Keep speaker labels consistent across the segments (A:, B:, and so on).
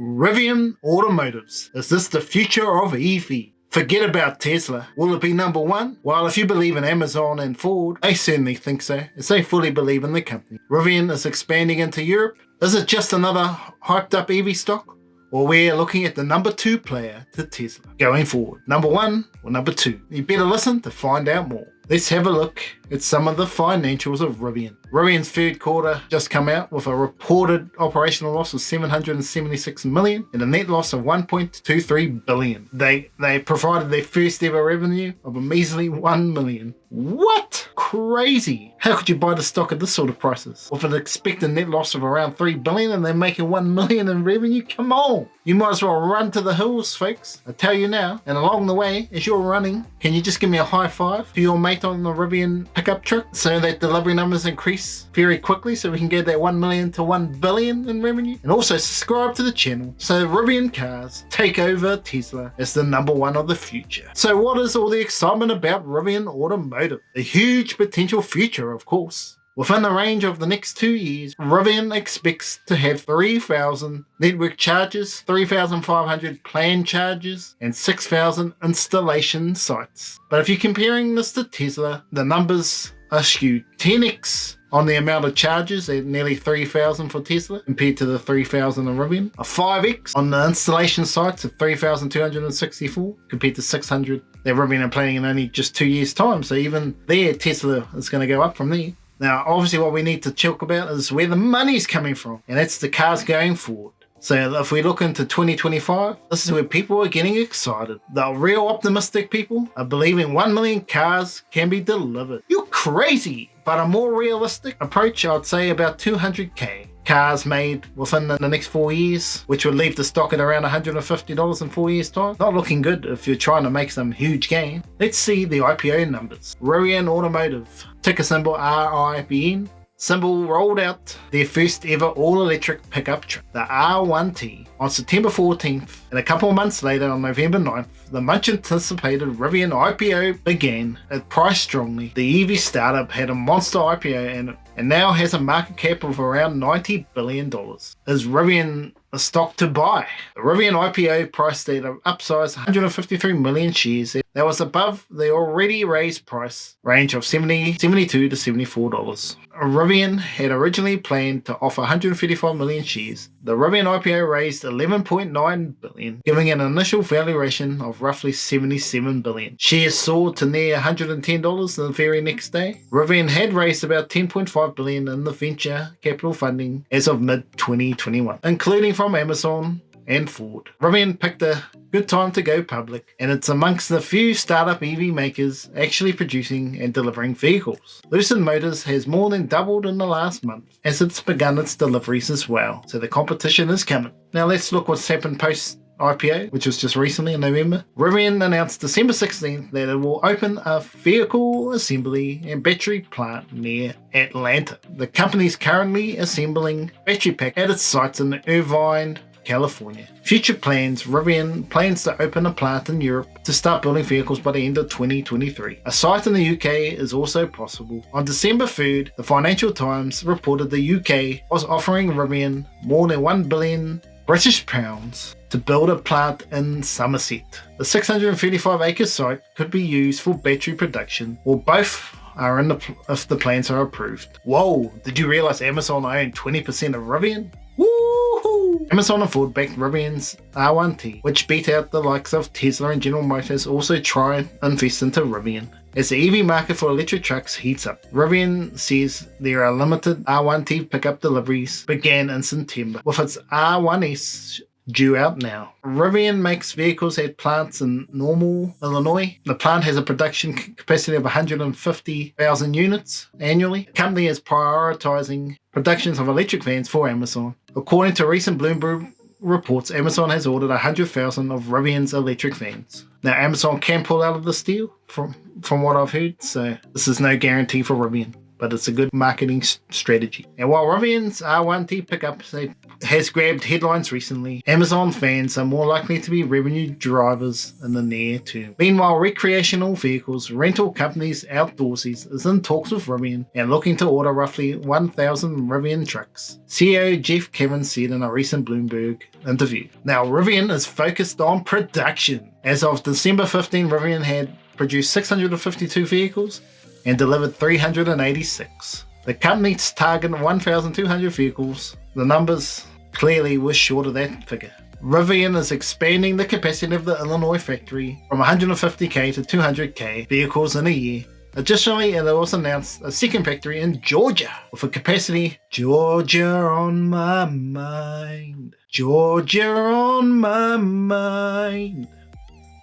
A: Rivian Automotives. Is this the future of EV? Forget about Tesla. Will it be number one? Well, if you believe in Amazon and Ford, they certainly think so, as they fully believe in the company. Rivian is expanding into Europe. Is it just another hyped up EV stock? Or we're looking at the number 2 player to Tesla going forward. Number 1 or number 2? You better listen to find out more. Let's have a look at some of the financials of Rivian. Rivian's third quarter just come out with a reported operational loss of $776 million and a net loss of $1.23 billion. They provided their first ever revenue of a measly $1 million. What? Crazy. How could you buy the stock at this sort of prices? With an expected net loss of around $3 billion and they're making $1 million in revenue? Come on. You might as well run to the hills, folks. I tell you now. And along the way, as you're running, can you just give me a high five for your mate on the Rivian pickup truck so that delivery numbers increase very quickly so we can get that 1 million to 1 billion in revenue? And also subscribe to the channel so Rivian cars take over Tesla as the number 1 of the future. So what is all the excitement about Rivian Automotive? A huge potential future, of course. Within the range of the next 2 years, Rivian expects to have 3,000 network charges, 3,500 planned charges, and 6,000 installation sites. But if you're comparing this to Tesla, the numbers are skewed. 10x on the amount of charges at nearly 3,000 for Tesla compared to the 3,000 in Rivian. A 5x on the installation sites of 3,264 compared to 600 that Rivian are planning in only just 2 years' time. So even there, Tesla is going to go up from there. Now, obviously what we need to talk about is where the money's coming from, and that's the cars going forward. So if we look into 2025, this is where people are getting excited. The real optimistic people are believing 1 million cars can be delivered. You're crazy! But a more realistic approach, I'd say about 200k cars made within the next 4 years, which would leave the stock at around $150 in 4 years' time. Not looking good if you're trying to make some huge gain. Let's see the IPO numbers. Rivian Automotive, ticker symbol RIVN. Symbol rolled out their first ever all-electric pickup truck, the R1T, on September 14th, and a couple of months later on November 9th, the much-anticipated Rivian IPO began. It priced strongly. The EV startup had a monster IPO and now has a market cap of around $90 billion. Is Rivian a stock to buy? The Rivian IPO priced at an upsized 153 million shares. That was above the already raised price range of $72 to $74. Rivian had originally planned to offer 135 million shares. The Rivian IPO raised $11.9 billion, giving an initial valuation of roughly $77 billion. Shares soared to near $110 the very next day. Rivian had raised about $10.5 billion in the venture capital funding as of mid-2021, including from Amazon and Ford. Rivian picked a good time to go public, and it's amongst the few startup EV makers actually producing and delivering vehicles. Lucid Motors has more than doubled in the last month as it's begun its deliveries as well, so the competition is coming. Now let's look what's happened post IPO, which was just recently in November. Rivian announced December 16th that it will open a vehicle assembly and battery plant near Atlanta. The company is currently assembling battery packs at its sites in Irvine, California. Future plans, Rivian plans to open a plant in Europe to start building vehicles by the end of 2023. A site in the UK is also possible. On December 3rd, the Financial Times reported the UK was offering Rivian more than £1 billion British pounds to build a plant in Somerset. The 635-acre site could be used for battery production, or both are if the plans are approved. Whoa, did you realize Amazon owned 20% of Rivian? Woohoo! Amazon and Ford backed Rivian's R1T, which beat out the likes of Tesla and General Motors. Also try and invest into Rivian. As the EV market for electric trucks heats up, Rivian says there are limited R1T pickup deliveries began in September, with its R1S due out now. Rivian makes vehicles at plants in Normal, Illinois. The plant has a production capacity of 150,000 units annually. The company is prioritizing productions of electric vans for Amazon. According to recent Bloomberg reports, Amazon has ordered 100,000 of Rivian's electric vans. Now, Amazon can pull out of this deal from what I've heard, so this is no guarantee for Rivian. but it's a good marketing strategy. And while Rivian's R1T pickup has grabbed headlines recently, Amazon fans are more likely to be revenue drivers in the near term. Meanwhile, recreational vehicles rental companies Outdoorsies is in talks with Rivian and looking to order roughly 1,000 Rivian trucks, CEO Jeff Kevin said in a recent Bloomberg interview. Now, Rivian is focused on production. As of December 15, Rivian had produced 652 vehicles and delivered 386. The company's target 1,200 vehicles. The numbers clearly was short of that figure. Rivian is expanding the capacity of the Illinois factory from 150k to 200k vehicles in a year. Additionally, it also announced a second factory in Georgia with a capacity Georgia on my mind. Georgia on my mind.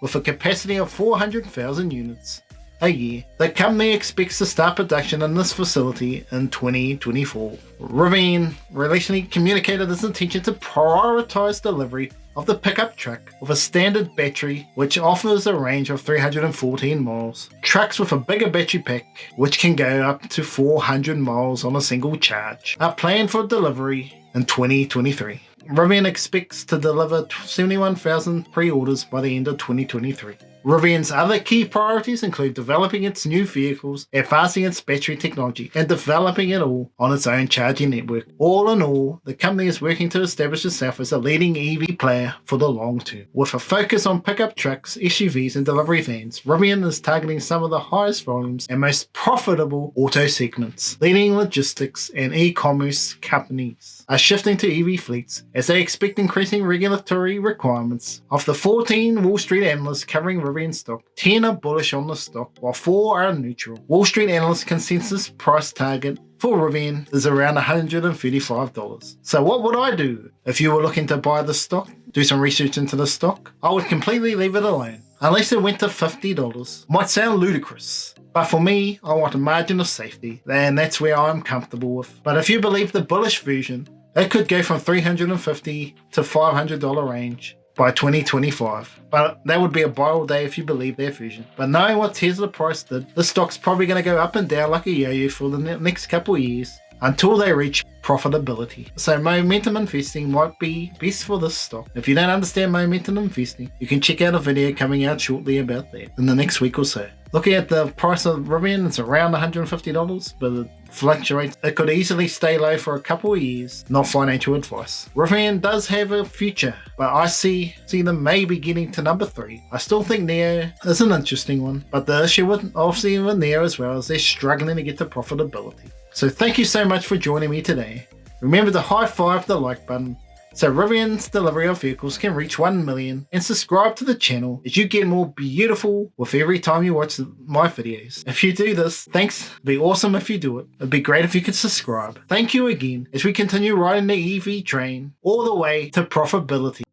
A: With a capacity of 400,000 units a year. The company expects to start production in this facility in 2024. Rivian recently communicated its intention to prioritize delivery of the pickup truck with a standard battery which offers a range of 314 miles. Trucks with a bigger battery pack which can go up to 400 miles on a single charge are planned for delivery in 2023. Rivian expects to deliver 71,000 pre-orders by the end of 2023. Rivian's other key priorities include developing its new vehicles, advancing its battery technology, and developing it all on its own charging network. All in all, the company is working to establish itself as a leading EV player for the long term. With a focus on pickup trucks, SUVs, and delivery vans, Rivian is targeting some of the highest volumes and most profitable auto segments. Leading logistics and e-commerce companies are shifting to EV fleets as they expect increasing regulatory requirements. Of the 14 Wall Street analysts covering Rivian stock, 10 are bullish on the stock, while 4 are neutral. Wall Street analysts' consensus price target for Rivian is around $135. So what would I do if you were looking to buy the stock? Do some research into the stock? I would completely leave it alone, unless it went to $50. Might sound ludicrous, but for me, I want a margin of safety, and that's where I'm comfortable with. But if you believe the bullish version, it could go from $350 to $500 range by 2025. But that would be a buy all day if you believe their version. But knowing what Tesla price did, the stock's probably going to go up and down like a yo-yo for the next couple of years until they reach profitability. So momentum investing might be best for this stock. If you don't understand momentum investing, you can check out a video coming out shortly about that in the next week or so. Looking at the price of Rivian, it's around $150, but it fluctuates. It could easily stay low for a couple of years. Not financial advice. Rivian does have a future, but I see them maybe getting to number 3. I still think Neo is an interesting one, but the issue with obviously with Neo as well is they're struggling to get to profitability. So thank you so much for joining me today. Remember to high five the like button so Rivian's delivery of vehicles can reach 1 million, and subscribe to the channel as you get more beautiful with every time you watch my videos. If you do this, thanks. It'd be awesome if you do it. It'd be great if you could subscribe. Thank you again as we continue riding the EV train all the way to profitability.